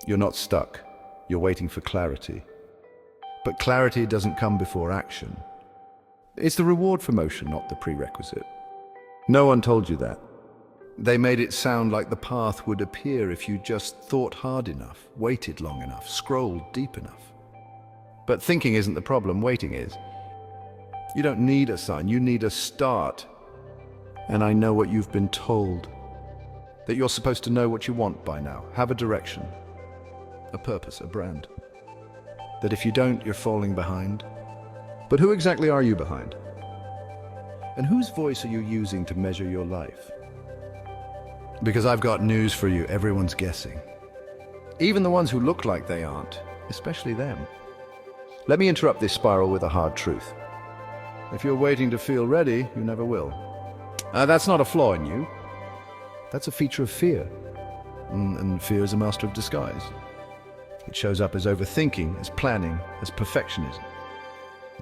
You're not stuck. You're waiting for clarity. But clarity doesn't come before action. It's the reward for motion, not the prerequisite. No one told you that. They made it sound like the path would appear if you just thought hard enough, waited long enough, scrolled deep enough. But thinking isn't the problem, waiting is. You don't need a sign, you need a start. And I know what you've been told. That you're supposed to know what you want by now, have a direction, a purpose, a brand. That if you don't, you're falling behind. But who exactly are you behind? And whose voice are you using to measure your life? Because I've got news for you, everyone's guessing. Even the ones who look like they aren't, especially them. Let me interrupt this spiral with a hard truth. If you're waiting to feel ready, you never will. That's not a flaw in you. That's a feature of fear. And fear is a master of disguise. It shows up as overthinking, as planning, as perfectionism.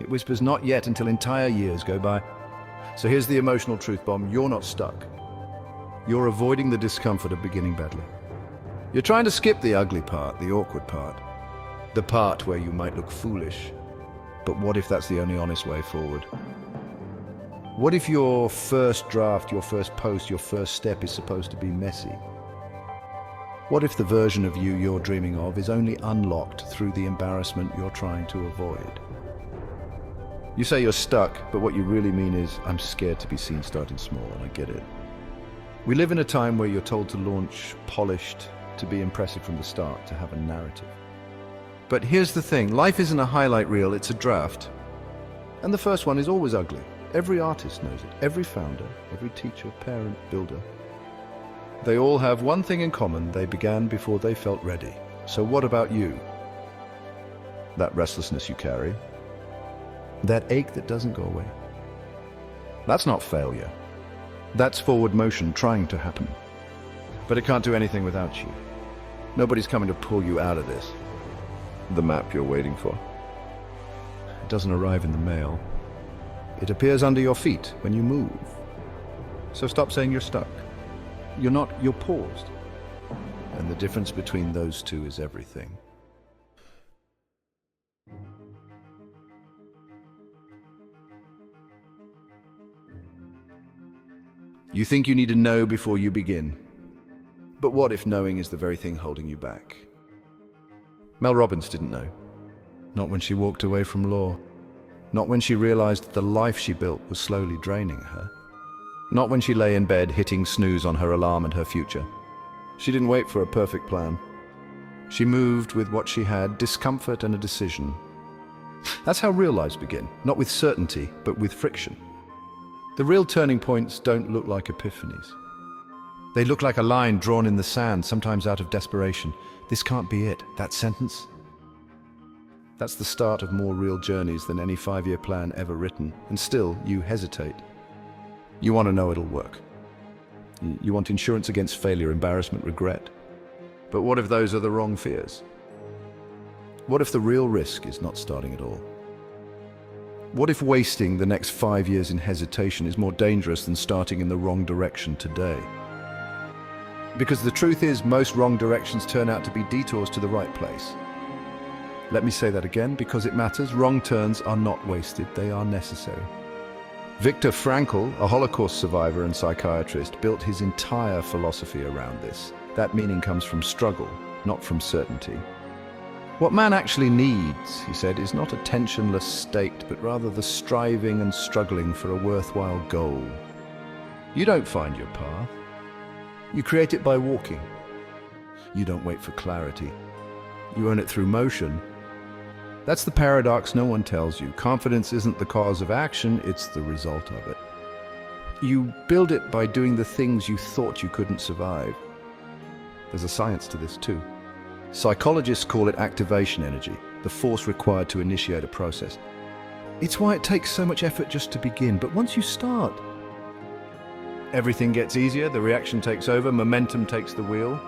It whispers not yet until entire years go by. So here's the emotional truth bomb. You're not stuck. You're avoiding the discomfort of beginning badly. You're trying to skip the ugly part, the awkward part. The part where you might look foolish. But what if that's the only honest way forward? What if your first draft, your first post, your first step is supposed to be messy? What if the version of you you're dreaming of is only unlocked through the embarrassment you're trying to avoid? You say you're stuck, but what you really mean is, I'm scared to be seen starting small, and I get it. We live in a time where you're told to launch polished, to be impressive from the start, to have a narrative. But here's the thing, life isn't a highlight reel, it's a draft. And the first one is always ugly. Every artist knows it, every founder, every teacher, parent, builder. They all have one thing in common, they began before they felt ready. So what about you? That restlessness you carry, that ache that doesn't go away. That's not failure. That's forward motion trying to happen. But it can't do anything without you. Nobody's coming to pull you out of this. The map you're waiting for. It doesn't arrive in the mail. It appears under your feet when you move. So stop saying you're stuck. You're not, you're paused. And the difference between those two is everything. You think you need to know before you begin. But what if knowing is the very thing holding you back? Mel Robbins didn't know. Not when she walked away from law. Not when she realized that the life she built was slowly draining her. Not when she lay in bed hitting snooze on her alarm and her future. She didn't wait for a perfect plan. She moved with what she had, discomfort and a decision. That's how real lives begin, not with certainty, but with friction. The real turning points don't look like epiphanies. They look like a line drawn in the sand, sometimes out of desperation. This can't be it, that sentence. That's the start of more real journeys than any 5-year plan ever written, and still you hesitate. You want to know it'll work. You want insurance against failure, embarrassment, regret. But what if those are the wrong fears? What if the real risk is not starting at all? What if wasting the next 5 years in hesitation is more dangerous than starting in the wrong direction today? Because the truth is, most wrong directions turn out to be detours to the right place. Let me say that again, because it matters. Wrong turns are not wasted, they are necessary. Viktor Frankl, a Holocaust survivor and psychiatrist, built his entire philosophy around this. That meaning comes from struggle, not from certainty. What man actually needs, he said, is not a tensionless state, but rather the striving and struggling for a worthwhile goal. You don't find your path. You create it by walking. You don't wait for clarity. You earn it through motion. That's the paradox no one tells you. Confidence isn't the cause of action, it's the result of it. You build it by doing the things you thought you couldn't survive. There's a science to this too. Psychologists call it activation energy, the force required to initiate a process. It's why it takes so much effort just to begin, but once you start, everything gets easier, the reaction takes over, momentum takes the wheel.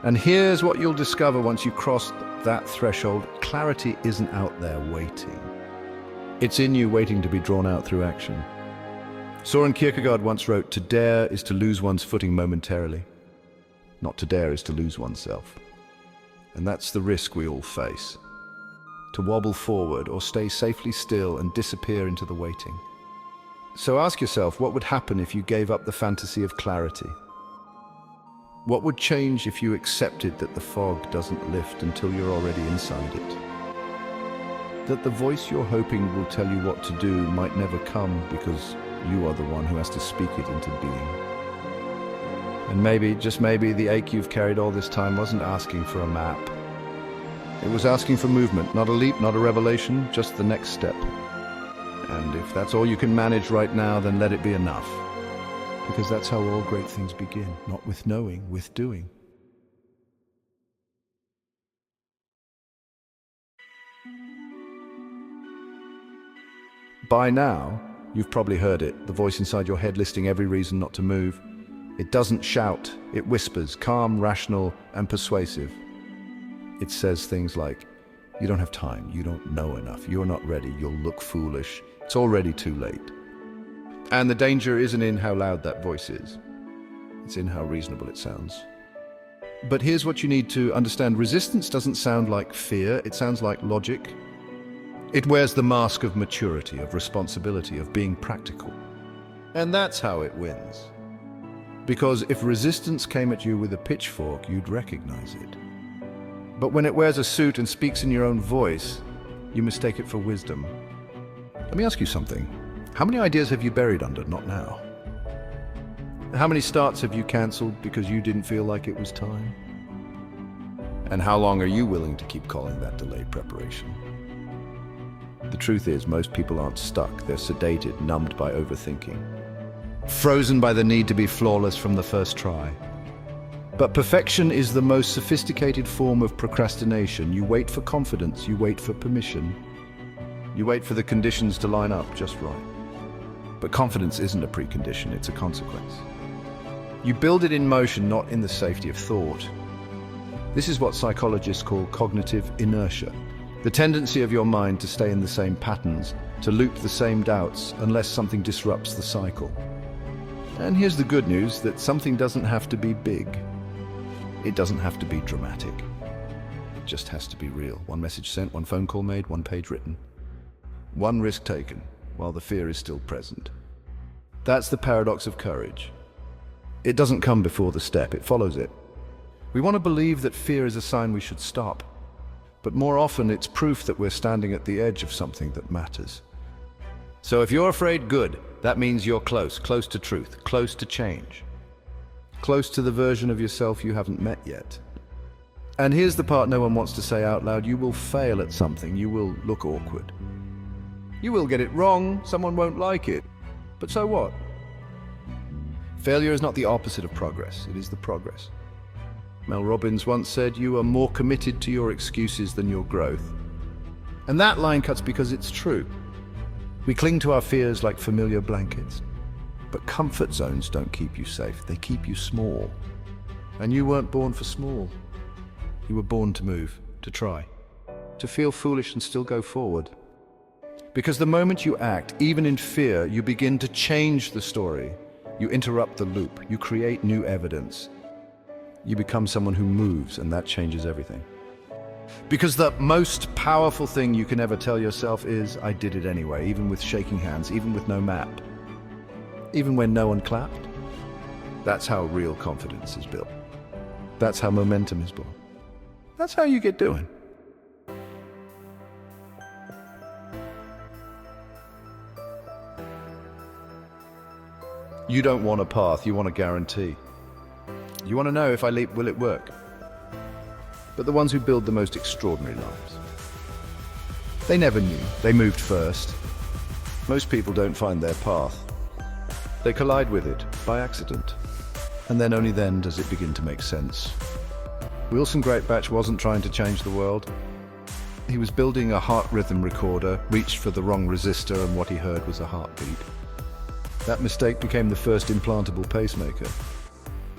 And here's what you'll discover once you cross that threshold. Clarity isn't out there waiting. It's in you, waiting to be drawn out through action. Soren Kierkegaard once wrote, "To dare is to lose one's footing momentarily. Not to dare is to lose oneself." and that's the risk we all face. To wobble forward or stay safely still and disappear into the waiting. So ask yourself, what would happen if you gave up the fantasy of clarity? What would change if you accepted that the fog doesn't lift until you're already inside it? That the voice you're hoping will tell you what to do might never come because you are the one who has to speak it into being. And maybe, just maybe, the ache you've carried all this time wasn't asking for a map. It was asking for movement, not a leap, not a revelation, just the next step. And if that's all you can manage right now, then let it be enough. Because that's how all great things begin, not with knowing, with doing. By now, you've probably heard it, the voice inside your head listing every reason not to move. It doesn't shout, it whispers, calm, rational, and persuasive. It says things like, you don't have time, you don't know enough, you're not ready, you'll look foolish, it's already too late. And the danger isn't in how loud that voice is, it's in how reasonable it sounds. But here's what you need to understand. Resistance doesn't sound like fear, it sounds like logic. It wears the mask of maturity, of responsibility, of being practical. And that's how it wins. Because if resistance came at you with a pitchfork, you'd recognize it. But when it wears a suit and speaks in your own voice, you mistake it for wisdom. Let me ask you something. How many ideas have you buried under not now? How many starts have you cancelled because you didn't feel like it was time? And how long are you willing to keep calling that delayed preparation? The truth is, most people aren't stuck. They're sedated, numbed by overthinking. Frozen by the need to be flawless from the first try. But perfection is the most sophisticated form of procrastination. You wait for confidence, you wait for permission. You wait for the conditions to line up just right. But confidence isn't a precondition, it's a consequence. You build it in motion, not in the safety of thought. This is what psychologists call cognitive inertia. The tendency of your mind to stay in the same patterns, to loop the same doubts, unless something disrupts the cycle. And here's the good news, that something doesn't have to be big. It doesn't have to be dramatic. It just has to be real. One message sent, one phone call made, one page written. One risk taken, while the fear is still present. That's the paradox of courage. It doesn't come before the step, it follows it. We want to believe that fear is a sign we should stop. But more often it's proof that we're standing at the edge of something that matters. So if you're afraid, good. That means you're close to truth, close to change. Close to the version of yourself you haven't met yet. And here's the part no one wants to say out loud. You will fail at something, you will look awkward. You will get it wrong, someone won't like it. But so what? Failure is not the opposite of progress, it is the progress. Mel Robbins once said, you are more committed to your excuses than your growth. And that line cuts because it's true. We cling to our fears like familiar blankets. But comfort zones don't keep you safe, they keep you small. And you weren't born for small. You were born to move, to try, to feel foolish and still go forward. Because the moment you act, even in fear, you begin to change the story. You interrupt the loop, you create new evidence. You become someone who moves, and that changes everything. Because the most powerful thing you can ever tell yourself is, I did it anyway, even with shaking hands, even with no map. Even when no one clapped. That's how real confidence is built. That's how momentum is born. That's how you get doing. You don't want a path, you want a guarantee. You want to know, if I leap, will it work? But the ones who build the most extraordinary lives, they never knew, they moved first. Most people don't find their path. They collide with it by accident. And then only then does it begin to make sense. Wilson Greatbatch wasn't trying to change the world. He was building a heart rhythm recorder, reached for the wrong resistor, and what he heard was a heartbeat. That mistake became the first implantable pacemaker.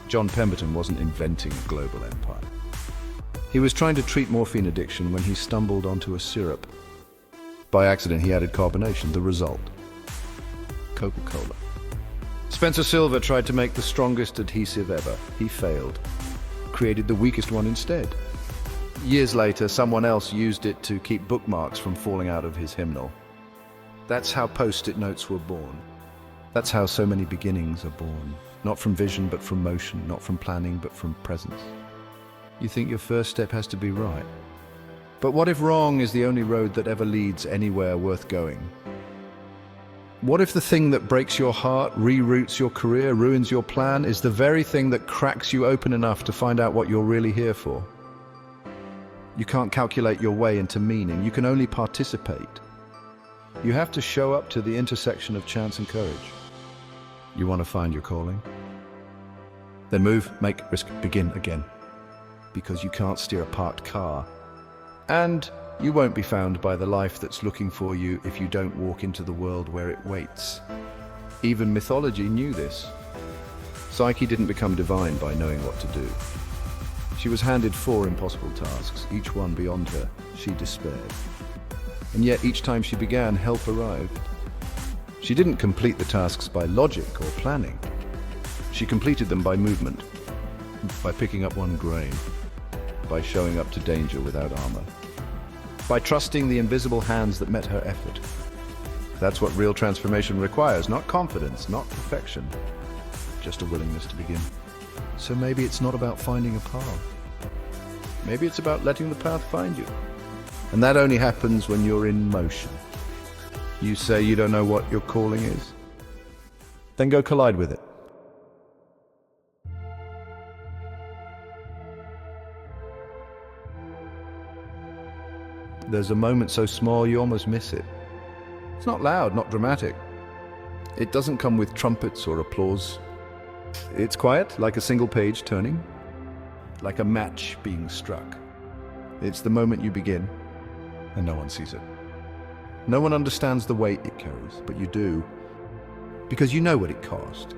John Pemberton wasn't inventing a global empire. He was trying to treat morphine addiction when he stumbled onto a syrup. By accident, he added carbonation. The result: Coca-Cola. Spencer Silver tried to make the strongest adhesive ever. He failed. Created the weakest one instead. Years later, someone else used it to keep bookmarks from falling out of his hymnal. That's how post-it notes were born. That's how so many beginnings are born. Not from vision, but from motion. Not from planning, but from presence. You think your first step has to be right. But what if wrong is the only road that ever leads anywhere worth going? What if the thing that breaks your heart, reroutes your career, ruins your plan, is the very thing that cracks you open enough to find out what you're really here for? You can't calculate your way into meaning. You can only participate. You have to show up to the intersection of chance and courage. You want to find your calling? Then move, make, risk, begin again. Because you can't steer a parked car. And you won't be found by the life that's looking for you if you don't walk into the world where it waits. Even mythology knew this. Psyche didn't become divine by knowing what to do. She was handed 4 impossible tasks, each one beyond her. She despaired. And yet each time she began, help arrived. She didn't complete the tasks by logic or planning. She completed them by movement, by picking up one grain, by showing up to danger without armor, by trusting the invisible hands that met her effort. That's what real transformation requires, not confidence, not perfection, just a willingness to begin. So maybe it's not about finding a path. Maybe it's about letting the path find you. And that only happens when you're in motion. You say you don't know what your calling is? Then go collide with it. There's a moment so small you almost miss it. It's not loud, not dramatic. It doesn't come with trumpets or applause. It's quiet, like a single page turning, like a match being struck. It's the moment you begin, and no one sees it. No one understands the weight it carries, but you do, because you know what it cost.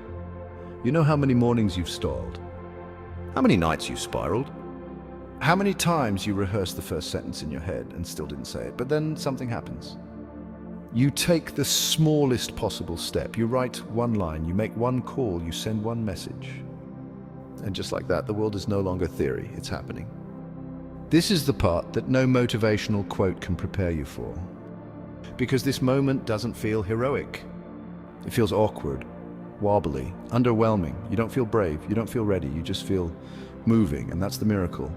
You know how many mornings you've stalled, how many nights you spiraled, how many times you rehearsed the first sentence in your head and still didn't say it, but then something happens. You take the smallest possible step. You write one line, you make one call, you send one message. And just like that, the world is no longer theory, it's happening. This is the part that no motivational quote can prepare you for. Because this moment doesn't feel heroic. It feels awkward, wobbly, underwhelming. You don't feel brave, you don't feel ready, you just feel moving, and that's the miracle.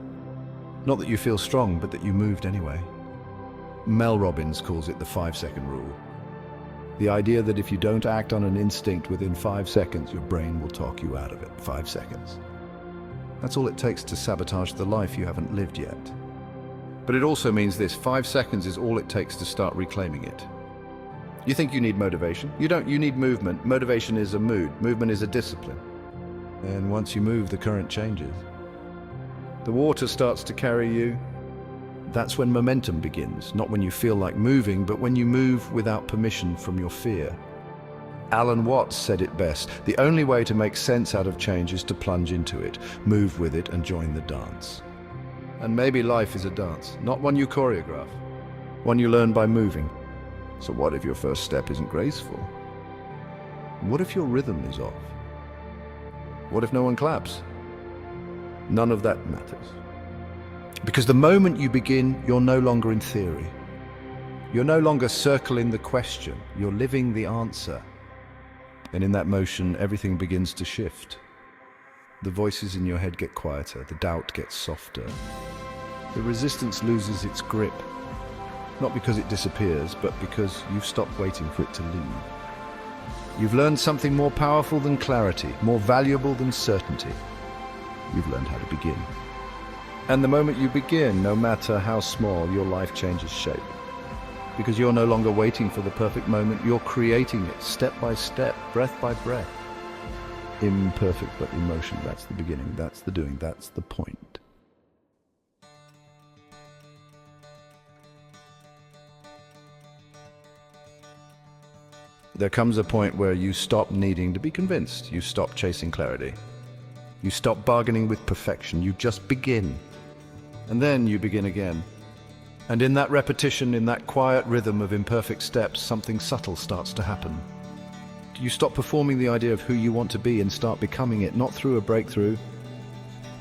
Not that you feel strong, but that you moved anyway. Mel Robbins calls it the 5-second rule. The idea that if you don't act on an instinct within 5 seconds, your brain will talk you out of it. 5 seconds. That's all it takes to sabotage the life you haven't lived yet. But it also means this: 5 seconds is all it takes to start reclaiming it. You think you need motivation? You don't, you need movement. Motivation is a mood. Movement is a discipline. And once you move, the current changes. The water starts to carry you. That's when momentum begins, not when you feel like moving, but when you move without permission from your fear. Alan Watts said it best: the only way to make sense out of change is to plunge into it, move with it, and join the dance. And maybe life is a dance, not one you choreograph, one you learn by moving. So what if your first step isn't graceful? What if your rhythm is off? What if no one claps? None of that matters. Because the moment you begin, you're no longer in theory. You're no longer circling the question, you're living the answer. And in that motion, everything begins to shift. The voices in your head get quieter, the doubt gets softer. The resistance loses its grip, not because it disappears, but because you've stopped waiting for it to leave. You've learned something more powerful than clarity, more valuable than certainty. You've learned how to begin. And the moment you begin, no matter how small, your life changes shape. Because you're no longer waiting for the perfect moment, you're creating it step by step, breath by breath. Imperfect but in motion, that's the beginning, that's the doing, that's the point. There comes a point where you stop needing to be convinced, you stop chasing clarity. You stop bargaining with perfection, you just begin. And then you begin again. And in that repetition, in that quiet rhythm of imperfect steps, something subtle starts to happen. You stop performing the idea of who you want to be and start becoming it, not through a breakthrough,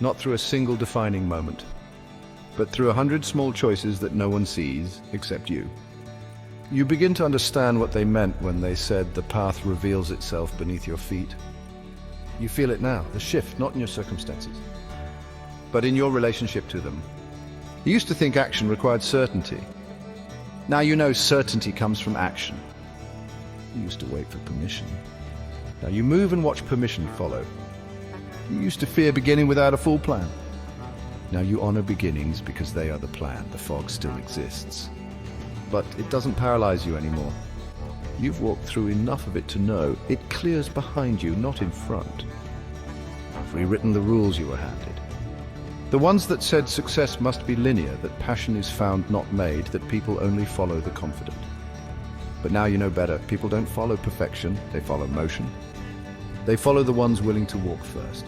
not through a single defining moment, but through 100 small choices that no one sees except you. You begin to understand what they meant when they said the path reveals itself beneath your feet. You feel it now, the shift, not in your circumstances, but in your relationship to them. You used to think action required certainty. Now you know certainty comes from action. You used to wait for permission. Now you move and watch permission follow. You used to fear beginning without a full plan. Now you honor beginnings because they are the plan. The fog still exists, but it doesn't paralyze you anymore. You've walked through enough of it to know it clears behind you, not in front. You've rewritten the rules you were handed. The ones that said success must be linear, that passion is found not made, that people only follow the confident. But now you know better. People don't follow perfection, they follow motion. They follow the ones willing to walk first.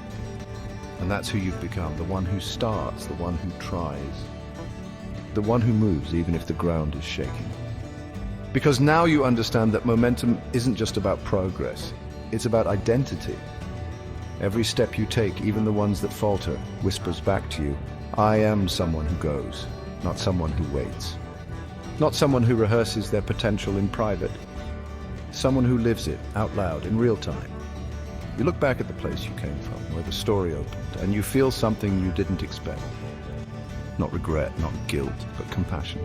And that's who you've become, the one who starts, the one who tries, the one who moves even if the ground is shaking. Because now you understand that momentum isn't just about progress, it's about identity. Every step you take, even the ones that falter, whispers back to you, I am someone who goes, not someone who waits. Not someone who rehearses their potential in private. Someone who lives it out loud in real time. You look back at the place you came from, where the story opened, and you feel something you didn't expect. Not regret, not guilt, but compassion.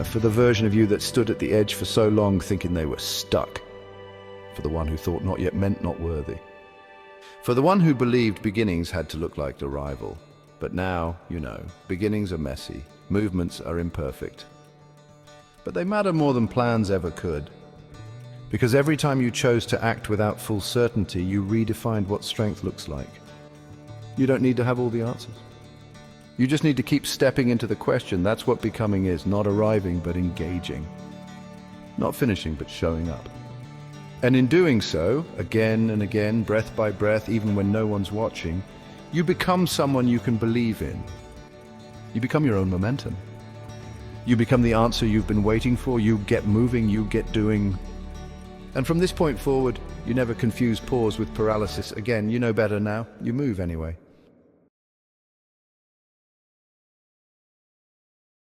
For the version of you that stood at the edge for so long thinking they were stuck. For the one who thought not yet meant not worthy. For the one who believed beginnings had to look like arrival. But now, you know, beginnings are messy, movements are imperfect. But they matter more than plans ever could. Because every time you chose to act without full certainty, you redefined what strength looks like. You don't need to have all the answers. You just need to keep stepping into the question. That's what becoming is, not arriving, but engaging. Not finishing, but showing up. And in doing so, again and again, breath by breath, even when no one's watching, you become someone you can believe in. You become your own momentum. You become the answer you've been waiting for. You get moving, you get doing. And from this point forward, you never confuse pause with paralysis again. You know better now. You move anyway.